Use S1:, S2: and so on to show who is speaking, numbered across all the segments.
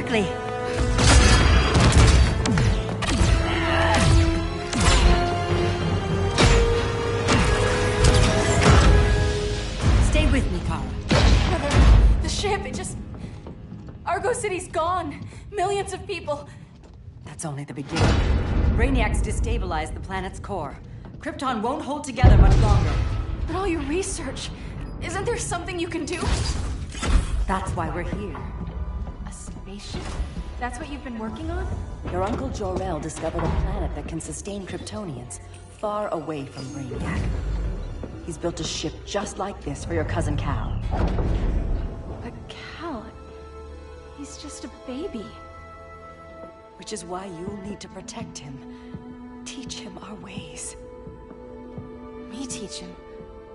S1: quickly. Stay with me, Kara.
S2: Brother, the ship, it just... Argo City's gone. Millions of people.
S1: That's only the beginning. Brainiacs destabilized the planet's core. Krypton won't hold together much longer.
S2: But all your research, isn't there something you can do?
S1: That's why we're here.
S2: A spaceship? That's what you've been working on?
S1: Your uncle Jor-El discovered a planet that can sustain Kryptonians, far away from Brainiac. He's built a ship just like this for your cousin Cal.
S2: But Cal... he's just a baby.
S1: Which is why you'll need to protect him. Teach him our ways.
S2: Me teach him?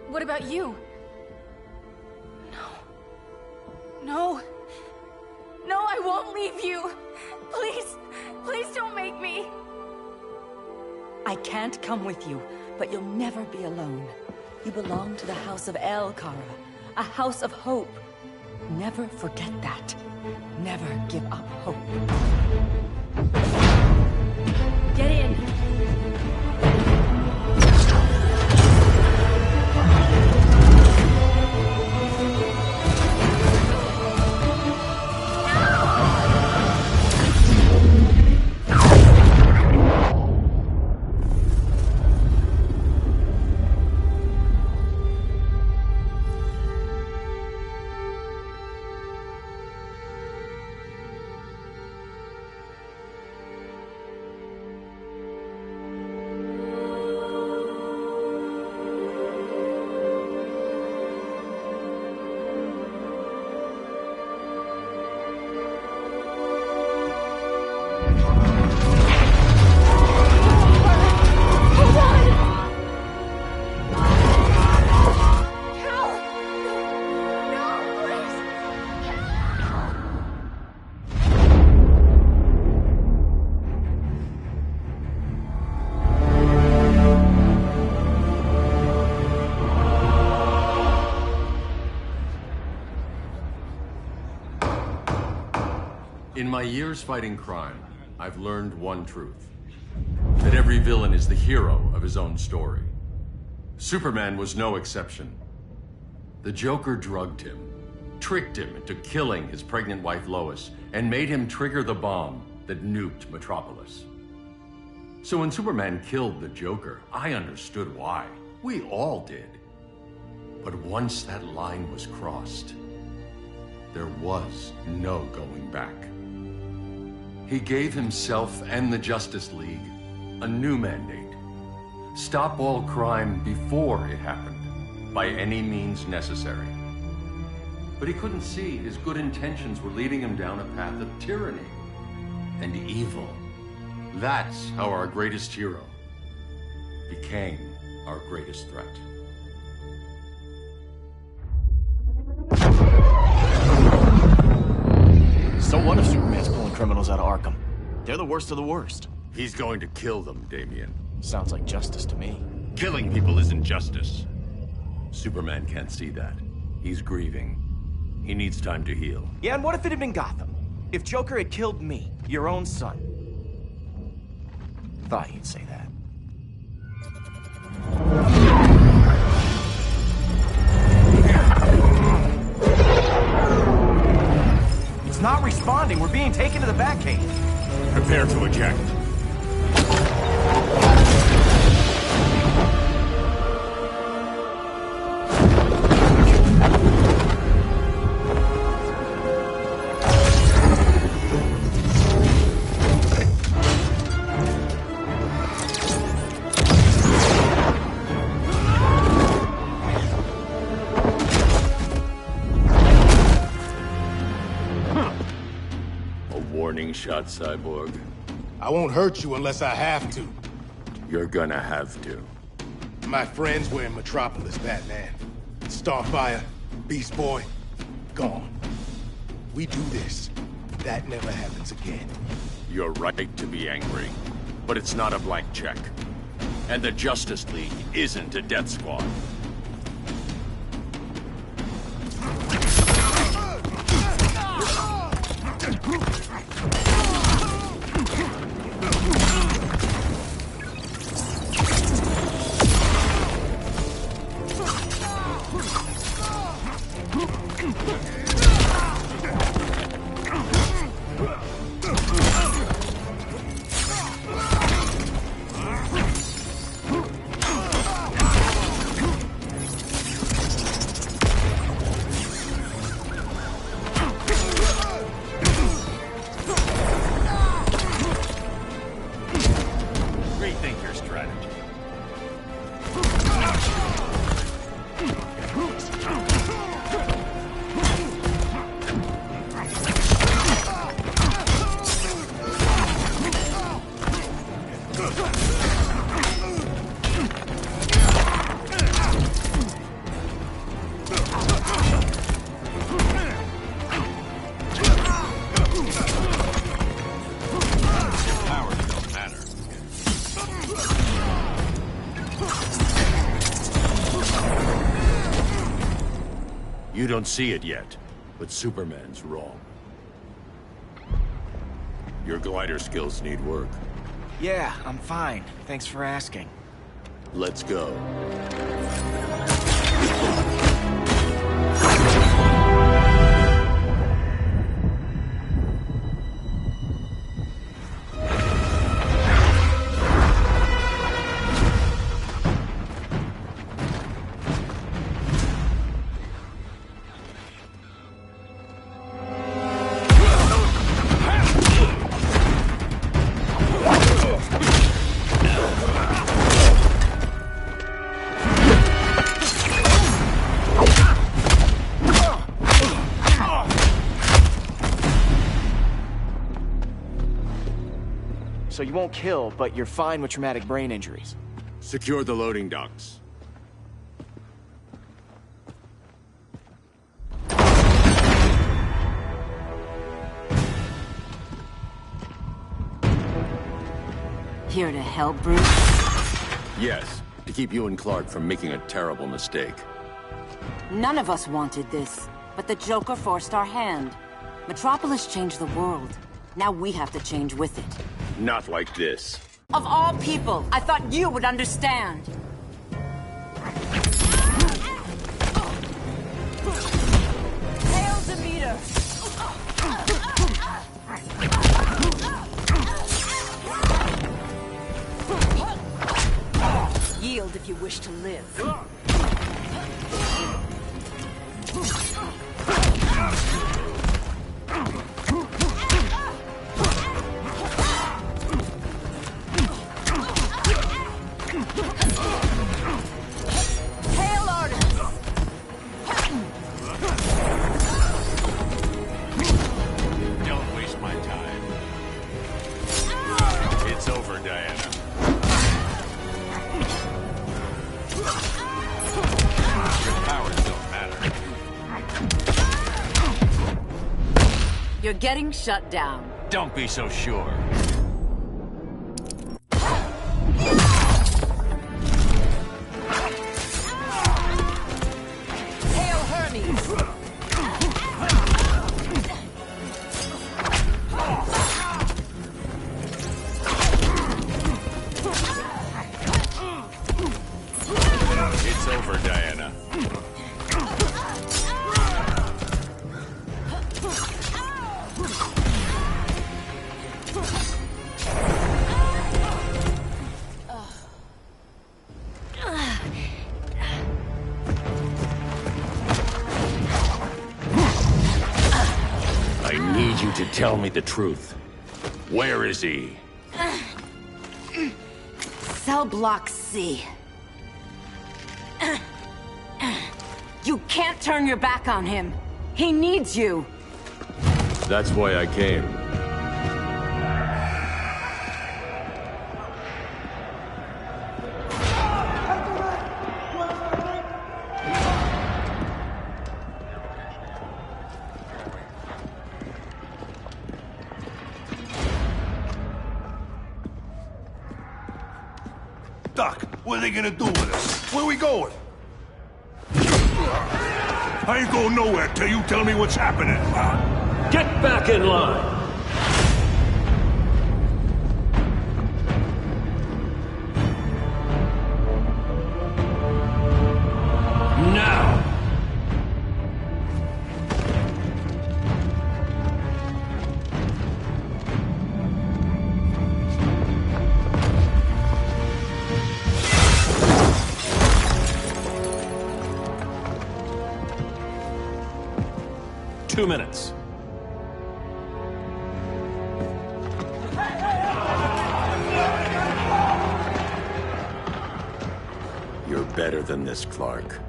S2: What about you? No. No, I won't leave you. Please, please don't make me.
S1: I can't come with you, but you'll never be alone. You belong to the House of El, Kara. A house of hope. Never forget that. Never give up hope. Get in!
S3: In my years fighting crime, I've learned one truth. That every villain is the hero of his own story. Superman was no exception. The Joker drugged him, tricked him into killing his pregnant wife Lois, and made him trigger the bomb that nuked Metropolis. So when Superman killed the Joker, I understood why. We all did. But once that line was crossed, there was no going back. He gave himself and the Justice League a new mandate. Stop all crime before it happened, by any means necessary. But he couldn't see his good intentions were leading him down a path of tyranny and evil. That's how our greatest hero became our greatest threat.
S4: So what if Superman's pulling criminals out of Arkham? They're the worst of the worst.
S3: He's going to kill them, Damian.
S4: Sounds like justice to me.
S3: Killing people isn't justice. Superman can't see that. He's grieving. He needs time to heal.
S4: Yeah, and what if it had been Gotham? If Joker had killed me, your own son? Thought you'd say that. It's not responding. We're being taken to the Batcave.
S3: Prepare to eject. Warning shot, Cyborg.
S5: I won't hurt you unless I have to.
S3: You're gonna have to.
S5: My friends were in Metropolis, Batman. Starfire, Beast Boy, gone. We do this. That never happens again.
S3: You're right to be angry, but it's not a blank check. And the Justice League isn't a death squad. don't see it yet, but Superman's wrong. Your glider skills need work.
S4: Yeah, I'm fine. Thanks for asking.
S3: Let's go.
S4: So you won't kill, but you're fine with traumatic brain injuries.
S3: Secure the loading docks.
S1: Here to help, Bruce?
S3: Yes, to keep you and Clark from making a terrible mistake.
S1: None of us wanted this, but the Joker forced our hand. Metropolis changed the world. Now we have to change with it.
S3: Not like this.
S1: Of all people, I thought you would understand. Hail Demeter! Yield if you wish to live. Hail Artemis!
S3: Don't waste my time. It's over, Diana. Your powers don't matter.
S1: You're getting shut down.
S3: Don't be so sure.
S1: Hail Hermes!
S3: It's over, Diana. I need you to tell me the truth. Where is he?
S1: Cell Block C. You can't turn your back on him. He needs you.
S3: That's why I came.
S6: Doc, what are they gonna do with us? Where we going? I ain't going nowhere till you tell me what's happening.
S7: Get back in line! Now! Two minutes.
S3: You're better than this, Clark.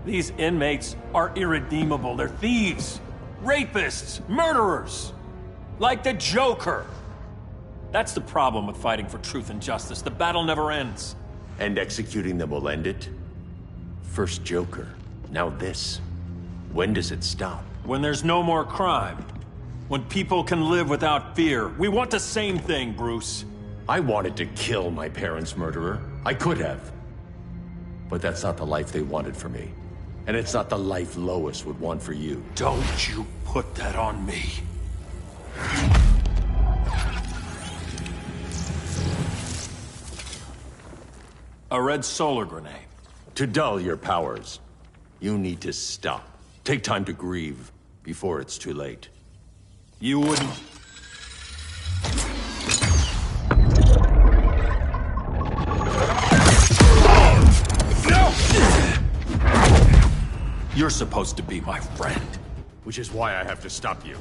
S7: These inmates are irredeemable. They're thieves, rapists, murderers. Like the Joker. That's the problem with fighting for truth and justice. The battle never ends.
S3: And executing them will end it? First Joker, now this. When does it stop?
S7: When there's no more crime. When people can live without fear. We want the same thing, Bruce.
S3: I wanted to kill my parents' murderer. I could have. But that's not the life they wanted for me. And it's not the life Lois would want for you.
S7: Don't you put that on me. A red solar grenade.
S3: To dull your powers, you need to stop. Take time to grieve before it's too late.
S7: You wouldn't... You're supposed to be my friend.
S3: Which is why I have to stop you.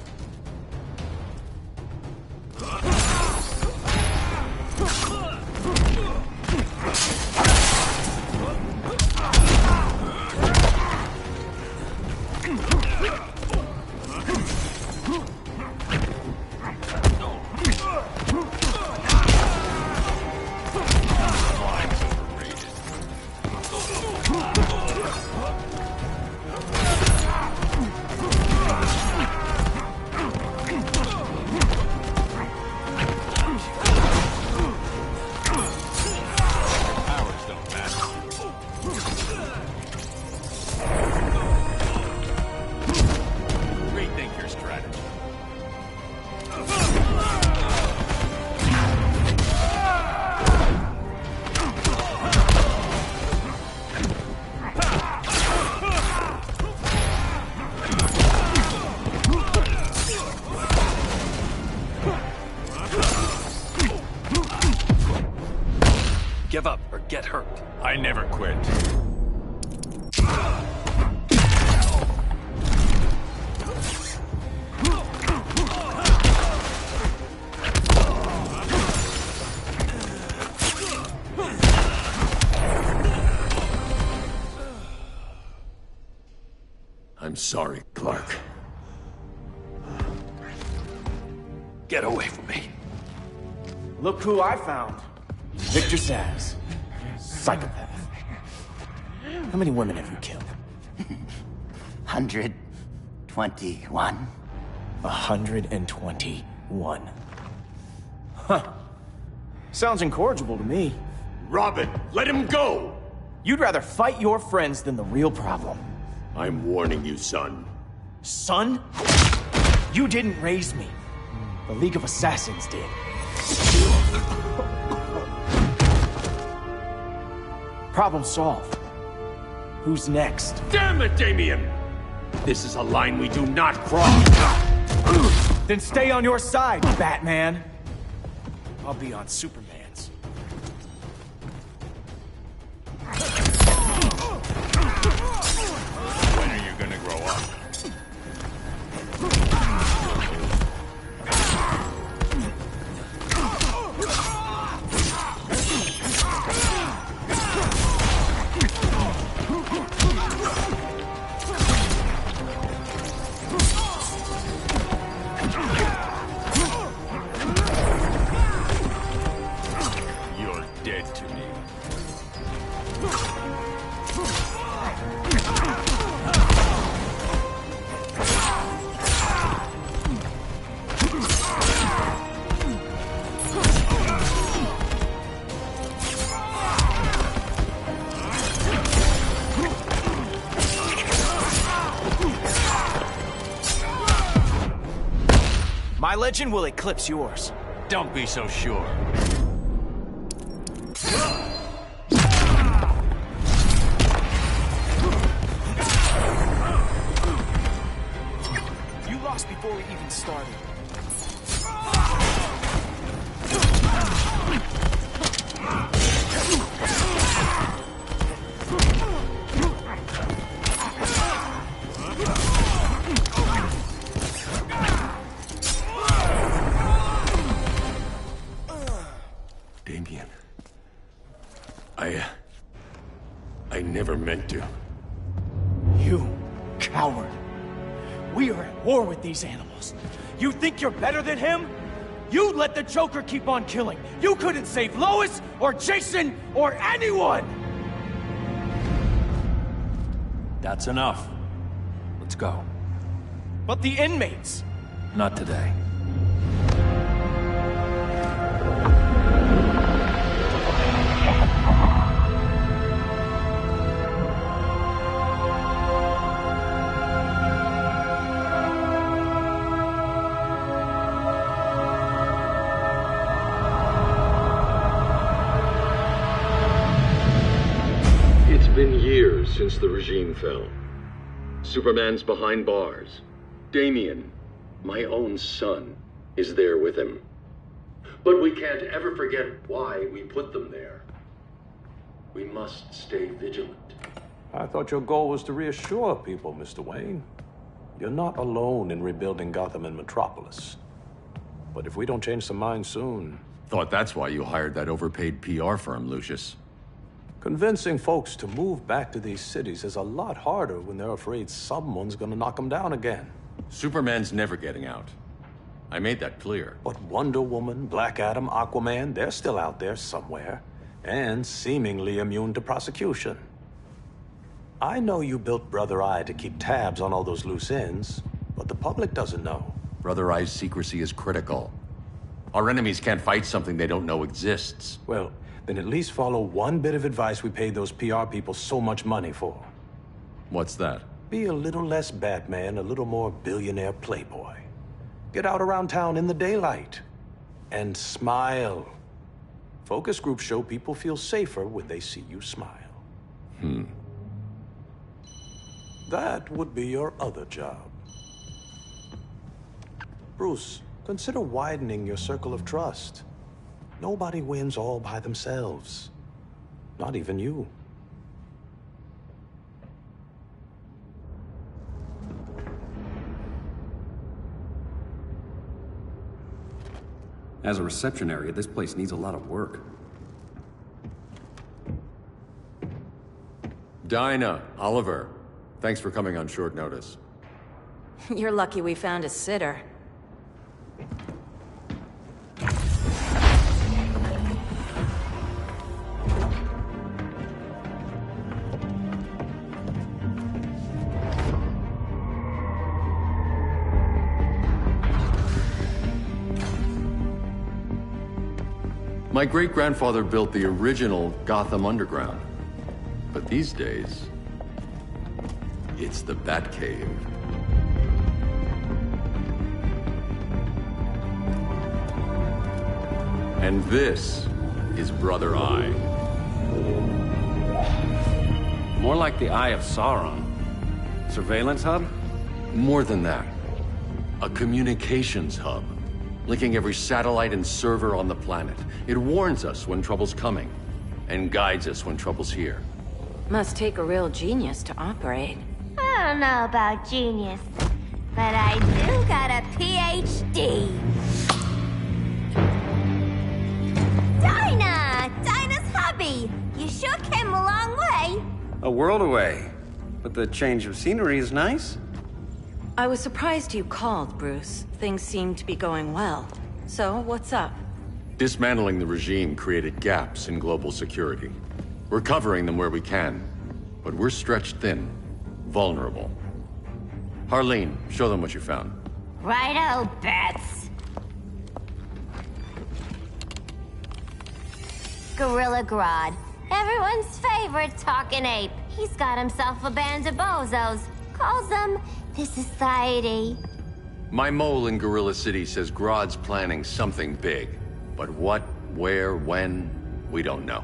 S7: Give up or get hurt.
S3: I never quit. I'm sorry, Clark.
S7: Get away from me.
S4: Look who I found. Victor Zsasz. Psychopath. How many women have you killed?
S8: 121.
S4: 121. Huh. Sounds incorrigible to me.
S3: Robin, let him go!
S4: You'd rather fight your friends than the real problem.
S3: I'm warning you, son.
S4: Son? You didn't raise me. The League of Assassins did. Problem solved. Who's next?
S3: Damn it, Damien! This is a line we do not cross!
S4: Then stay on your side, Batman. I'll be on Superman's.
S3: When are you gonna grow up? You're dead to me.
S4: My legend will eclipse yours.
S3: Don't be so sure.
S4: You lost before we even started.
S3: Damien. I never meant to.
S4: You coward. We are at war with these animals. You think you're better than him? You let the Joker keep on killing. You couldn't save Lois or Jason or anyone!
S7: That's enough. Let's go.
S4: But the inmates.
S7: Not today.
S3: since the regime fell. Superman's behind bars. Damian, my own son, is there with him. But we can't ever forget why we put them there. We must stay vigilant.
S9: I thought your goal was to reassure people, Mr. Wayne. You're not alone in rebuilding Gotham and Metropolis. But if we don't change some minds soon...
S3: Thought that's why you hired that overpaid PR firm, Lucius.
S9: Convincing folks to move back to these cities is a lot harder when they're afraid someone's gonna knock them down again.
S3: Superman's never getting out. I made that clear.
S9: But Wonder Woman, Black Adam, Aquaman, they're still out there somewhere. And seemingly immune to prosecution. I know you built Brother Eye to keep tabs on all those loose ends, but the public doesn't know.
S3: Brother Eye's secrecy is critical. Our enemies can't fight something they don't know exists.
S9: Well, then at least follow one bit of advice we paid those PR people so much money for.
S3: What's that?
S9: Be a little less Batman, a little more billionaire playboy. Get out around town in the daylight. And smile. Focus groups show people feel safer when they see you smile. That would be your other job. Bruce, consider widening your circle of trust. Nobody wins all by themselves. Not even you.
S10: As a reception area, this place needs a lot of work.
S3: Dinah, Oliver, thanks for coming on short notice.
S2: You're lucky we found a sitter.
S3: My great-grandfather built the original Gotham Underground. But these days, it's the Batcave. And this is Brother Eye.
S10: More like the Eye of Sauron. Surveillance hub?
S3: More than that. A communications hub. Linking every satellite and server on the planet. It warns us when trouble's coming, and guides us when trouble's here.
S2: Must take a real genius to operate.
S11: I don't know about genius, but I do got a PhD. Dinah's hubby! You sure came a long way.
S10: A world away. But the change of scenery is nice.
S2: I was surprised you called, Bruce. Things seem to be going well. So, what's up?
S3: Dismantling the regime created gaps in global security. We're covering them where we can, but we're stretched thin, vulnerable. Harleen, show them what you found.
S11: Righto, Bats. Gorilla Grodd. Everyone's favorite talking ape. He's got himself a band of bozos. Calls them the Society.
S3: My mole in Gorilla City says Grodd's planning something big. But what, where, when, we don't know.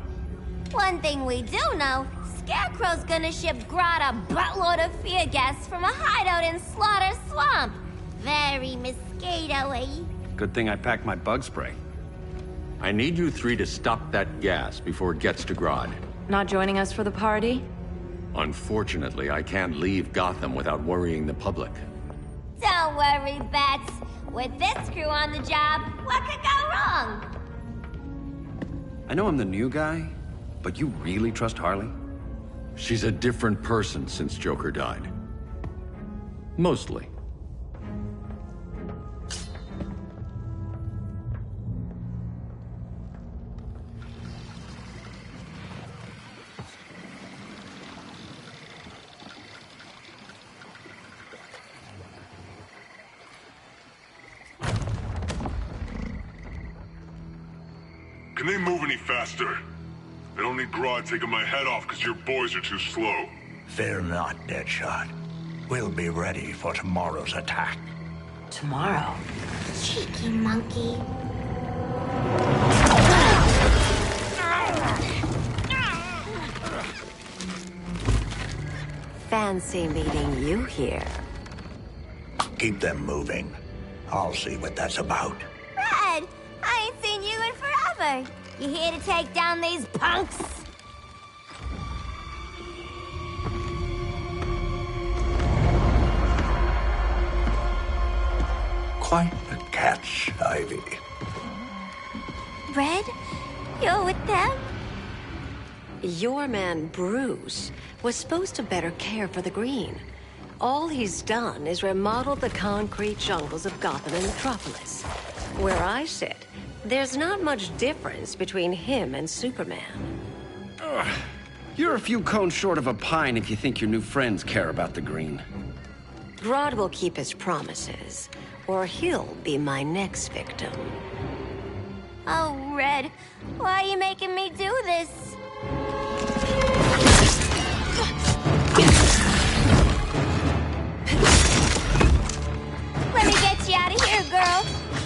S11: One thing we do know, Scarecrow's gonna ship Grodd a buttload of fear gas from a hideout in Slaughter Swamp. Very mosquito-y.
S10: Good thing I packed my bug spray.
S3: I need you three to stop that gas before it gets to Grodd.
S2: Not joining us for the party?
S3: Unfortunately, I can't leave Gotham without worrying the public.
S11: Don't worry, Bats. With this crew on the job, what could go wrong?
S10: I know I'm the new guy, but you really trust Harley?
S3: She's a different person since Joker died. Mostly.
S6: Can they move any faster? I don't need Grodd taking my head off because your boys are too slow.
S12: Fear not, Deadshot. We'll be ready for tomorrow's attack.
S2: Tomorrow?
S11: Cheeky monkey.
S13: fancy meeting you here.
S12: Keep them moving. I'll see what that's about.
S11: Red, I ain't seen you in forever. You here to take down these punks?
S12: Quite the catch, Ivy.
S11: Red, you're with them?
S13: Your man, Bruce, was supposed to better care for the Green. All he's done is remodeled the concrete jungles of Gotham and Metropolis. Where I sit, there's not much difference between him and Superman.
S10: You're a few cones short of a pine if you think your new friends care about the Green.
S13: Grodd will keep his promises, or he'll be my next victim.
S11: Oh, Red, why are you making me do this? Let me get you out of here, girl.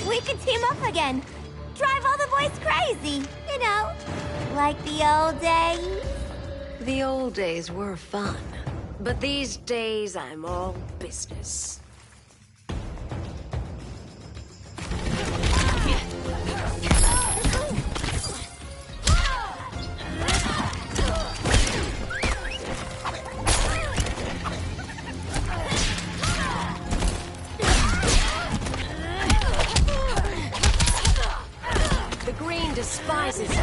S11: We can team up again. Drive all the boys crazy, you know, like the old days.
S13: The old days were fun, but these days I'm all business. The Green despises it.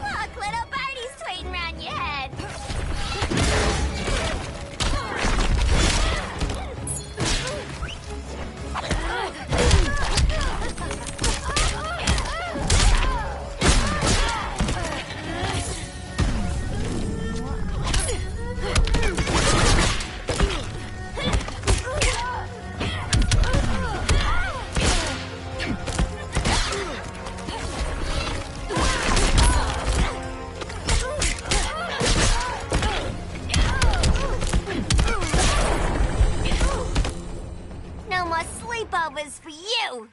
S11: Look, little birdie's tweeting around your head. No more sleepovers for you.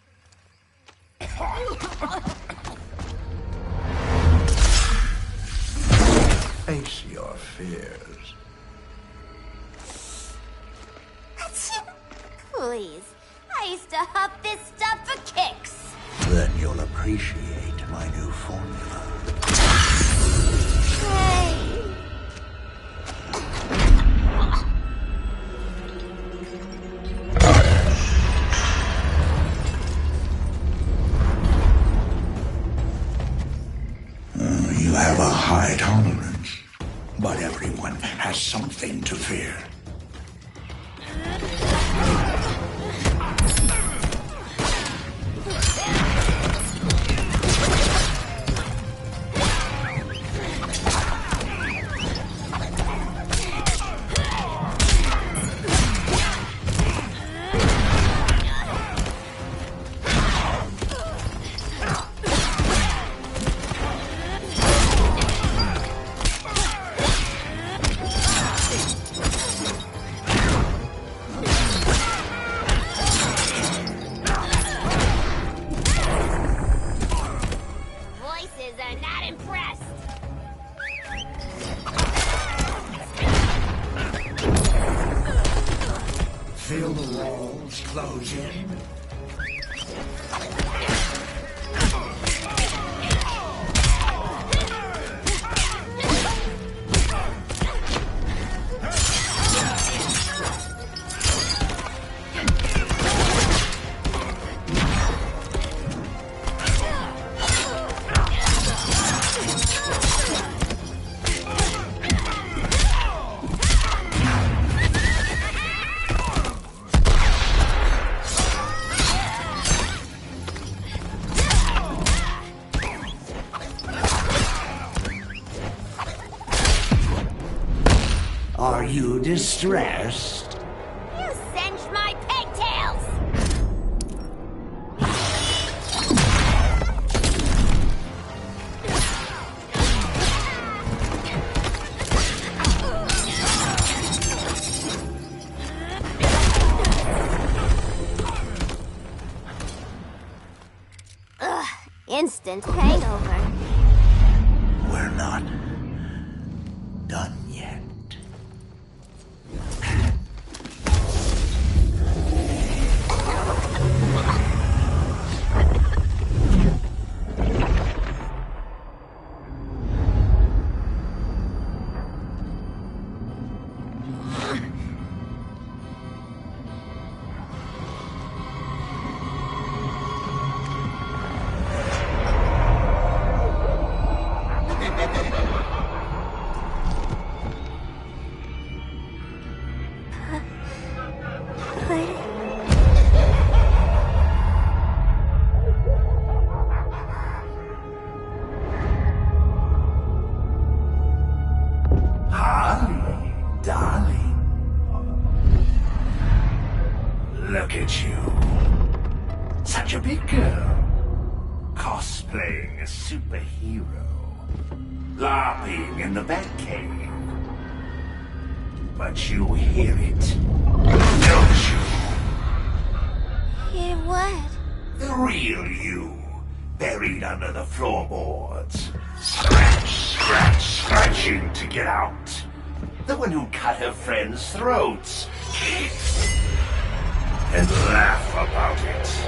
S12: Face your fears.
S11: Please, I used to huff this stuff for kicks.
S12: Then you'll appreciate my new formula.
S11: Hey.
S12: You have a high tolerance, but everyone has something to fear.
S11: Voices are not impressed.
S12: Feel the walls close in. Are you distressed?
S11: You singed my pigtails. instant hangover.
S12: We're not done yet. Holly, darling. Look at you. Such a big girl. Cosplaying a superhero. LARPing in the Batcave. But you hear it, don't you?
S11: Hear what?
S12: The real you, buried under the floorboards. Scratch, scratch, scratching to get out. The one who cut her friends' throats, kicked, and laugh about it.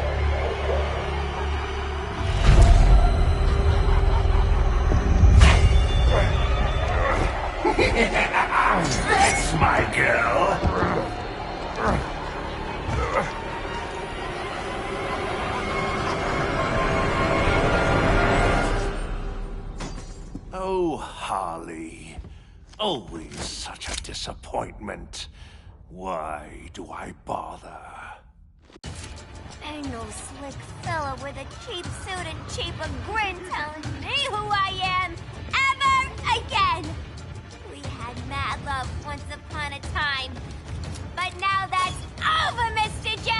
S12: That's my girl.
S9: Oh, Harley. Always such a disappointment. Why do I bother?
S11: Ain't no slick fella with a cheap suit and cheaper grin telling me who I am ever again. We had mad love once upon a time, but now that's over, Mr. J.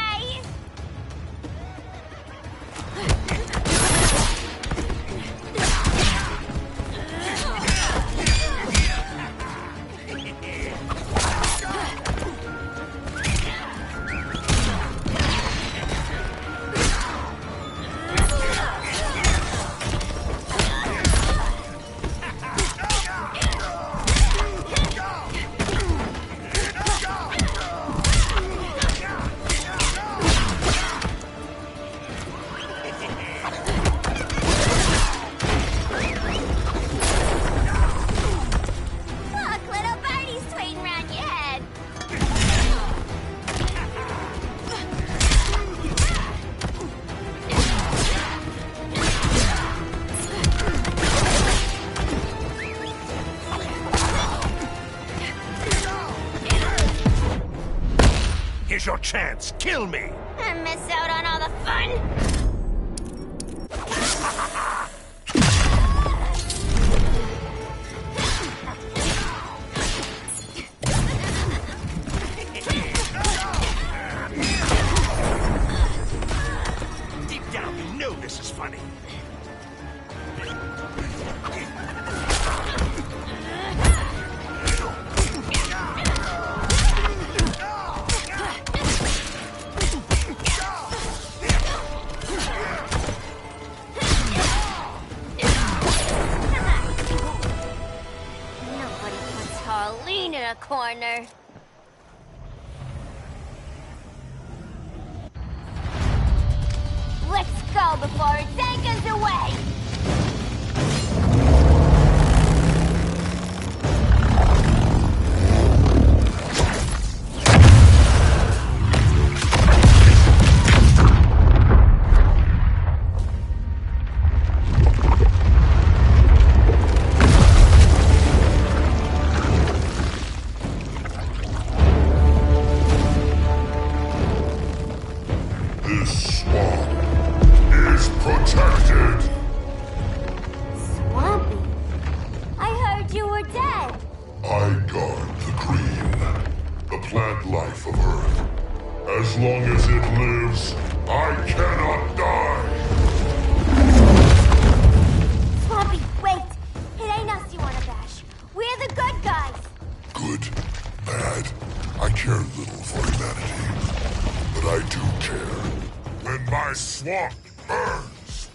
S9: Here's your chance. Kill me.
S11: I miss out on all the fun.
S9: Deep down, you know this is funny.
S11: Lean in a corner. Let's go before it takes us away!
S6: This swamp is protected.
S11: Swampy? I heard you were dead.
S6: I guard the green, the plant life of Earth. As long as it lives, I cannot die.
S11: Swampy, wait! It ain't us you wanna bash. We're the good guys.
S6: Good, bad, I care little for humanity. But I do care when my swamp burns.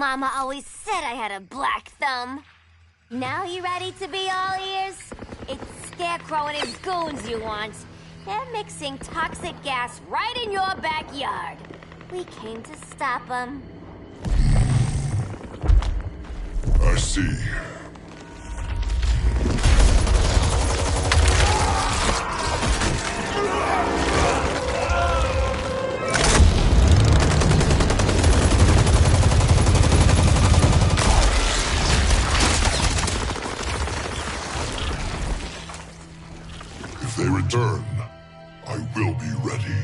S11: Mama always said I had a black thumb. Now you ready to be all ears? It's Scarecrow and his goons you want. They're mixing toxic gas right in your backyard. We came to stop them.
S6: I see. If they return, I will be ready.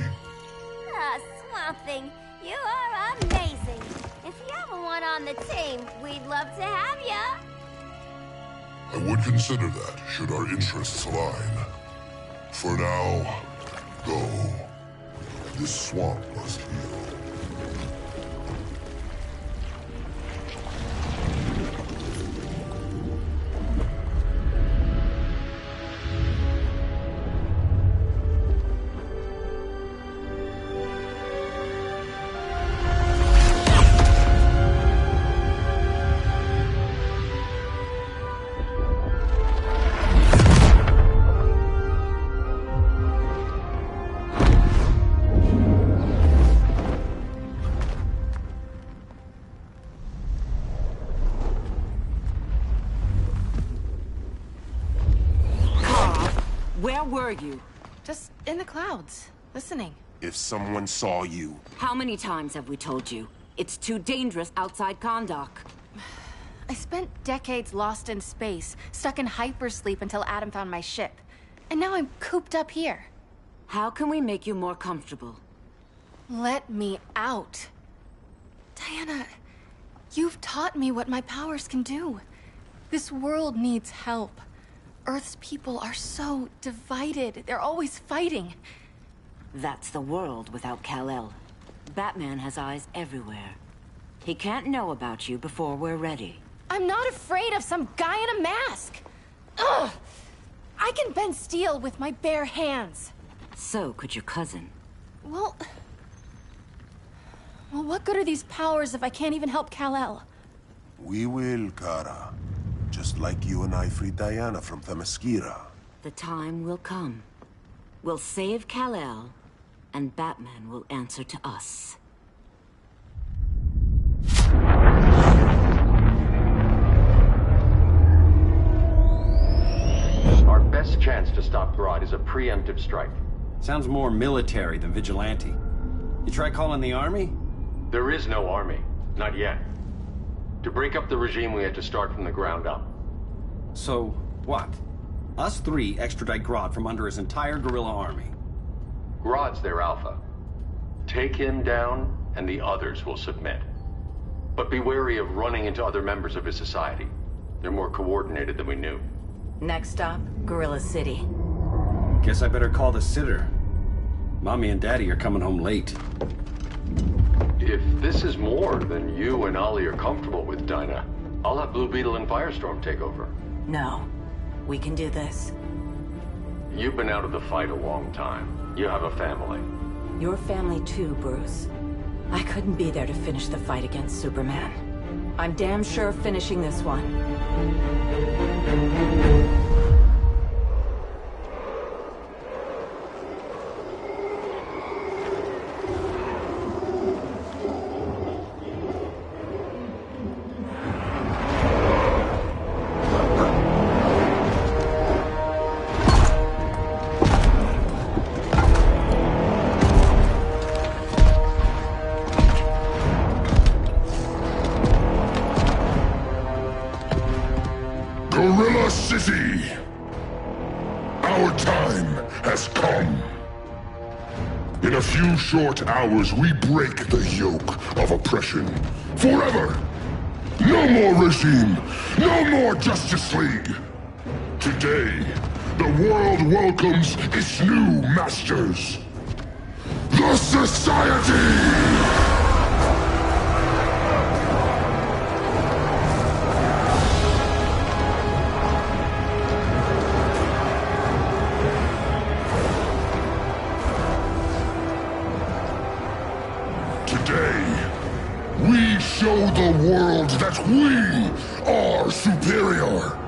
S11: Ah, Swamp Thing, you are amazing. If you ever want on the team, we'd love to have ya.
S6: I would consider that, should our interests align. For now, go. This swamp must heal.
S1: Where were you?
S2: Just in the clouds, listening.
S14: If someone saw you...
S1: How many times have we told you? It's too dangerous outside Kahndaq.
S2: I spent decades lost in space, stuck in hypersleep until Adam found my ship. And now I'm cooped up here.
S1: How can we make you more comfortable?
S2: Let me out. Diana, you've taught me what my powers can do. This world needs help. Earth's people are so divided. They're always fighting.
S1: That's the world without Kal-El. Batman has eyes everywhere. He can't know about you before we're ready.
S2: I'm not afraid of some guy in a mask. Ugh! I can bend steel with my bare hands.
S1: So could your cousin.
S2: Well, what good are these powers if I can't even help Kal-El?
S14: We will, Kara. Just like you and I freed Diana from Themyscira.
S1: The time will come. We'll save Kal-El, and Batman will answer to us.
S15: Our best chance to stop Grodd is a preemptive strike.
S10: Sounds more military than vigilante. You try calling the army?
S15: There is no army. Not yet. To break up the regime, we had to start from the ground up.
S10: So, what? Us three extradite Grodd from under his entire guerrilla army.
S15: Grodd's their alpha. Take him down, and the others will submit. But be wary of running into other members of his society. They're more coordinated than we knew.
S1: Next stop, Gorilla City.
S10: Guess I better call the sitter. Mommy and Daddy are coming home late.
S15: If this is more than you and Ollie are comfortable with, Dinah, I'll have Blue Beetle and Firestorm take over.
S1: No. We can do this.
S15: You've been out of the fight a long time. You have a family.
S1: Your family too, Bruce. I couldn't be there to finish the fight against Superman. I'm damn sure finishing this one.
S6: Gorilla City! Our time has come. In a few short hours, we break the yoke of oppression. Forever! No more regime! No more Justice League! Today, the world welcomes its new masters. The Society! Today, we show the world world that we are superior.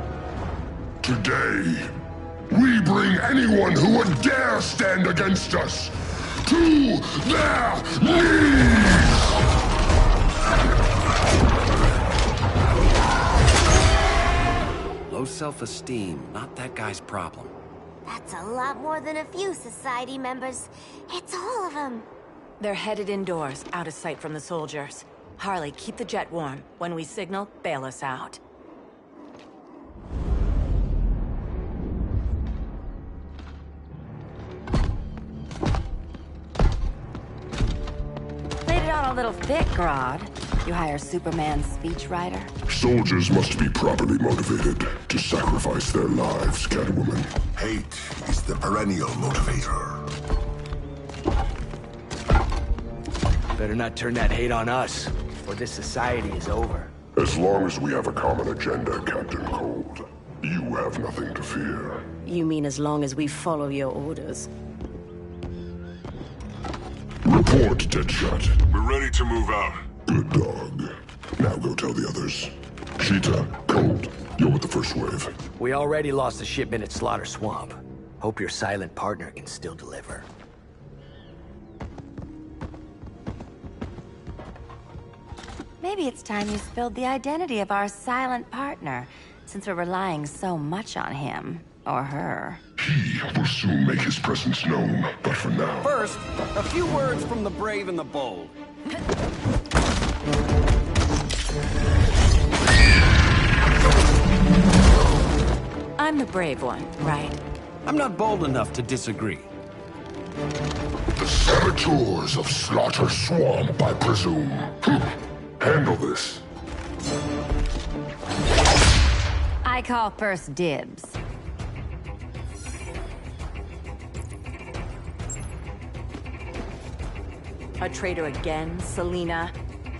S6: Today, we bring anyone who would dare stand against us to their knees!
S10: Low self-esteem, not that guy's problem.
S11: That's a lot more than a few society members. It's all of them.
S1: They're headed indoors, out of sight from the soldiers. Harley, keep the jet warm. When we signal, bail us out. Laid it on a little thick, Grodd. You hire Superman's speechwriter?
S6: Soldiers must be properly motivated to sacrifice their lives, Catwoman.
S14: Hate is the perennial motivator.
S4: Better not turn that hate on us, or this society is over.
S6: As long as we have a common agenda, Captain Cold, you have nothing to fear.
S1: You mean as long as we follow your orders?
S6: Report, Deadshot.
S14: We're ready to move out.
S6: Good dog. Now go tell the others. Cheetah, Cold, you're with the first wave.
S4: We already lost a shipment at Slaughter Swamp. Hope your silent partner can still deliver.
S1: Maybe it's time you spilled the identity of our silent partner, since we're relying so much on him. Or her.
S6: He will soon make his presence known, but for now...
S10: First, a few words from the brave and the bold.
S1: I'm the brave one, right?
S10: I'm not bold enough to disagree.
S6: The saboteurs of Slaughter Swamp, I presume. Handle this.
S1: I call first dibs. A traitor again, Selina?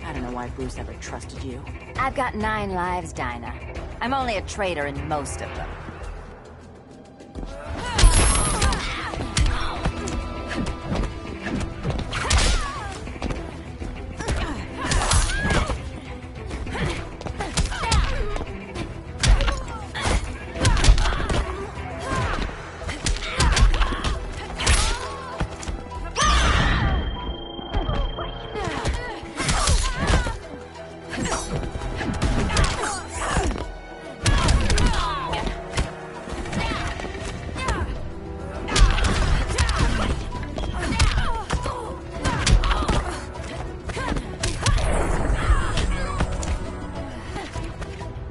S1: I don't know why Bruce ever trusted you. I've got 9 lives, Dinah. I'm only a traitor in most of them.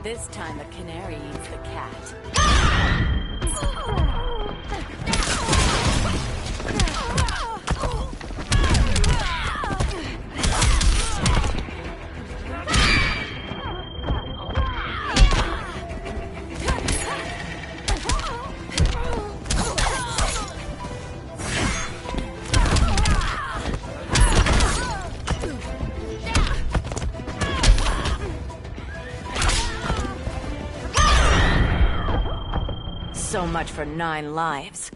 S1: This time the canary eats the cat. So much for 9 lives.